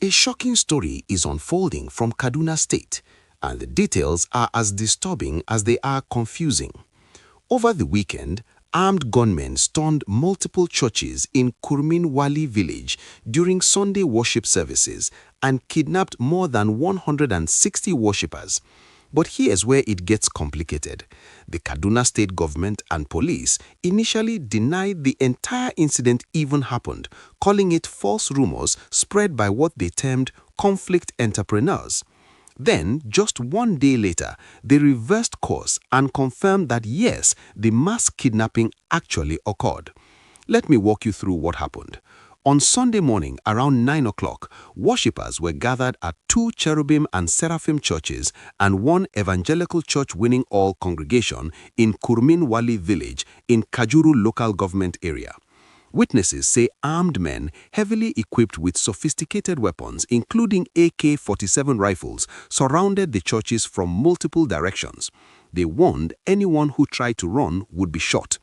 A shocking story is unfolding from Kaduna State, and the details are as disturbing as they are confusing. Over the weekend, armed gunmen stormed multiple churches in Kurmin Wali village during Sunday worship services and kidnapped more than 160 worshippers. But here's where it gets complicated. The Kaduna state government and police initially denied the entire incident even happened, calling it false rumors spread by what they termed conflict entrepreneurs. Then, just one day later, they reversed course and confirmed that yes, the mass kidnapping actually occurred. Let me walk you through what happened. On Sunday morning around 9 o'clock, worshippers were gathered at two Cherubim and Seraphim churches and one evangelical church winning all congregation in Kurmin Wali village in Kajuru local government area. Witnesses say armed men, heavily equipped with sophisticated weapons, including AK-47 rifles, surrounded the churches from multiple directions. They warned anyone who tried to run would be shot.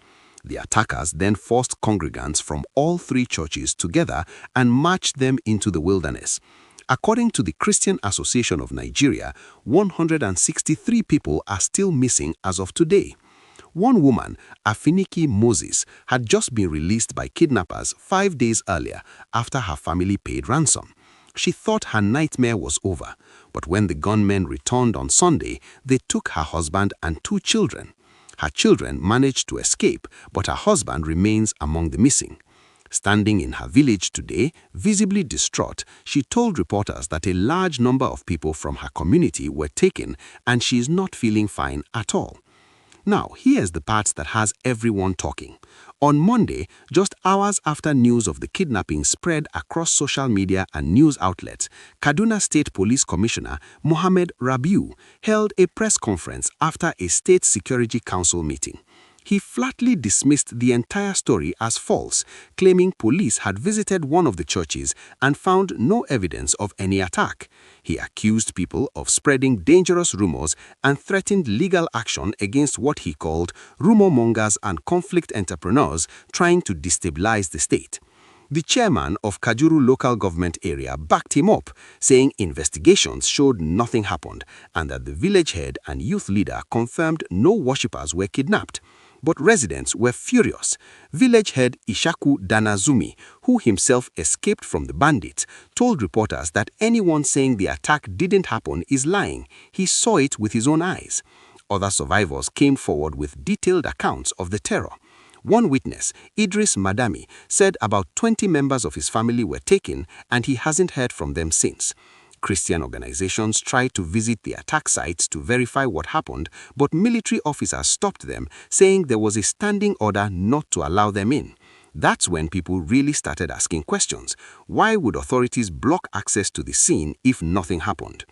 The attackers then forced congregants from all three churches together and marched them into the wilderness. According to the Christian Association of Nigeria, 163 people are still missing as of today. One woman, Afiniki Moses, had just been released by kidnappers 5 days earlier after her family paid ransom. She thought her nightmare was over, but when the gunmen returned on Sunday, they took her husband and two children. Her children managed to escape, but her husband remains among the missing. Standing in her village today, visibly distraught, she told reporters that a large number of people from her community were taken and she is not feeling fine at all. Now, here's the part that has everyone talking. On Monday, just hours after news of the kidnapping spread across social media and news outlets, Kaduna State Police Commissioner Mohammed Rabiu held a press conference after a State Security Council meeting. He flatly dismissed the entire story as false, claiming police had visited one of the churches and found no evidence of any attack. He accused people of spreading dangerous rumors and threatened legal action against what he called rumor mongers and conflict entrepreneurs trying to destabilize the state. The chairman of Kajuru local government area backed him up, saying investigations showed nothing happened and that the village head and youth leader confirmed no worshippers were kidnapped. But residents were furious. Village head Ishaku Danazumi, who himself escaped from the bandits, told reporters that anyone saying the attack didn't happen is lying. He saw it with his own eyes. Other survivors came forward with detailed accounts of the terror. One witness, Idris Madami, said about 20 members of his family were taken and he hasn't heard from them since. Christian organizations tried to visit the attack sites to verify what happened, but military officers stopped them, saying there was a standing order not to allow them in. That's when people really started asking questions. Why would authorities block access to the scene if nothing happened?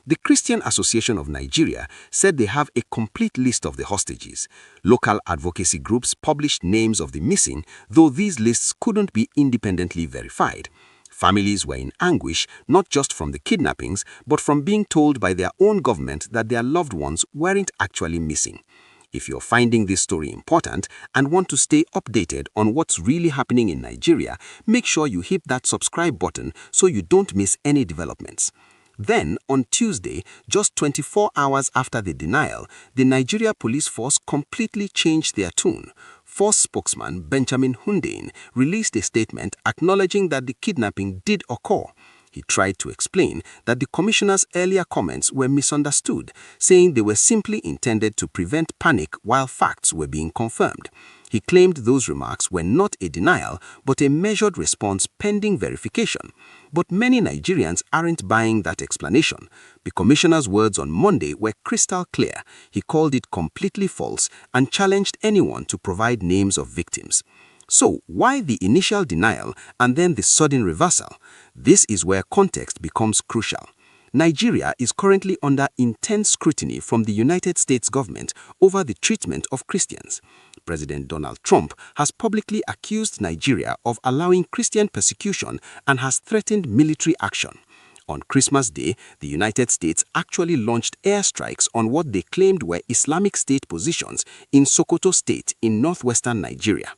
The Christian Association of Nigeria said they have a complete list of the hostages. Local advocacy groups published names of the missing, though these lists couldn't be independently verified. Families were in anguish, not just from the kidnappings, but from being told by their own government that their loved ones weren't actually missing. If you're finding this story important and want to stay updated on what's really happening in Nigeria, make sure you hit that subscribe button so you don't miss any developments. Then, on Tuesday, just 24 hours after the denial, the Nigeria Police Force completely changed their tune. Force spokesman Benjamin Hundeyin released a statement acknowledging that the kidnapping did occur. He tried to explain that the commissioner's earlier comments were misunderstood, saying they were simply intended to prevent panic while facts were being confirmed. He claimed those remarks were not a denial, but a measured response pending verification. But many Nigerians aren't buying that explanation. The commissioner's words on Monday were crystal clear. He called it completely false and challenged anyone to provide names of victims. So, why the initial denial and then the sudden reversal? This is where context becomes crucial. Nigeria is currently under intense scrutiny from the United States government over the treatment of Christians. President Donald Trump has publicly accused Nigeria of allowing Christian persecution and has threatened military action. On Christmas Day, the United States actually launched airstrikes on what they claimed were Islamic State positions in Sokoto State in northwestern Nigeria.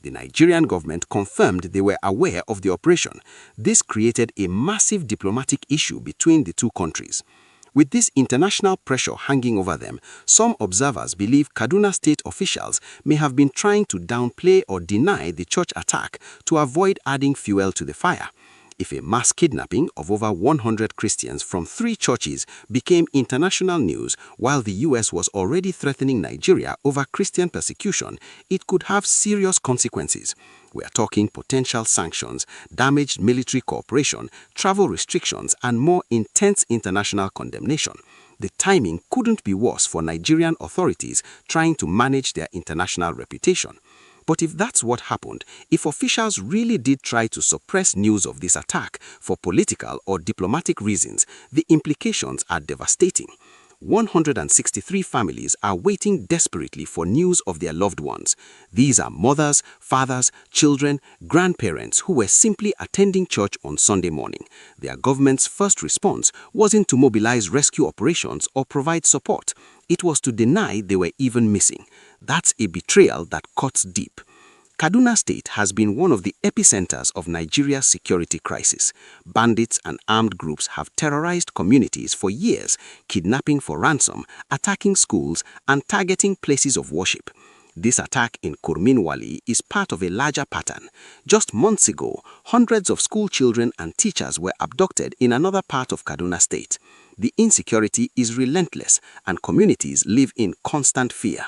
The Nigerian government confirmed they were aware of the operation. This created a massive diplomatic issue between the two countries. With this international pressure hanging over them, some observers believe Kaduna state officials may have been trying to downplay or deny the church attack to avoid adding fuel to the fire. If a mass kidnapping of over 100 Christians from 3 churches became international news while the US was already threatening Nigeria over Christian persecution, it could have serious consequences. We are talking potential sanctions, damaged military cooperation, travel restrictions, and more intense international condemnation. The timing couldn't be worse for Nigerian authorities trying to manage their international reputation. But if that's what happened, if officials really did try to suppress news of this attack for political or diplomatic reasons, the implications are devastating. 163 families are waiting desperately for news of their loved ones. These are mothers, fathers, children, grandparents who were simply attending church on Sunday morning. Their government's first response wasn't to mobilize rescue operations or provide support. It was to deny they were even missing. That's a betrayal that cuts deep. Kaduna State has been one of the epicenters of Nigeria's security crisis. Bandits and armed groups have terrorized communities for years, kidnapping for ransom, attacking schools, and targeting places of worship. This attack in Kurminwali is part of a larger pattern. Just months ago, hundreds of school children and teachers were abducted in another part of Kaduna State. The insecurity is relentless, and communities live in constant fear.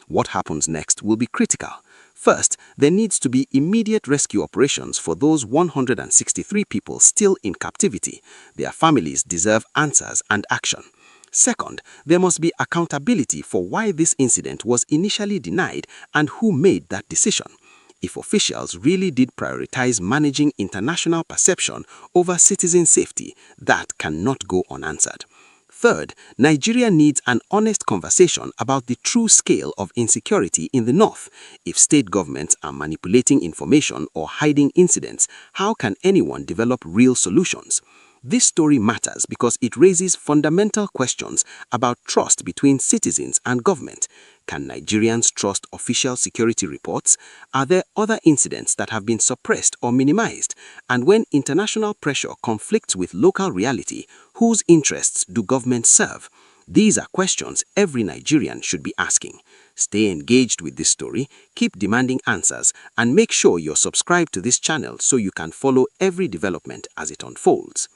What happens next will be critical. First, there needs to be immediate rescue operations for those 163 people still in captivity. Their families deserve answers and action. Second, there must be accountability for why this incident was initially denied and who made that decision. If officials really did prioritize managing international perception over citizen safety, that cannot go unanswered. Third, Nigeria needs an honest conversation about the true scale of insecurity in the north. If state governments are manipulating information or hiding incidents, how can anyone develop real solutions? This story matters because it raises fundamental questions about trust between citizens and government. Can Nigerians trust official security reports? Are there other incidents that have been suppressed or minimized? And when international pressure conflicts with local reality, whose interests do governments serve? These are questions every Nigerian should be asking. Stay engaged with this story, keep demanding answers, and make sure you're subscribed to this channel so you can follow every development as it unfolds.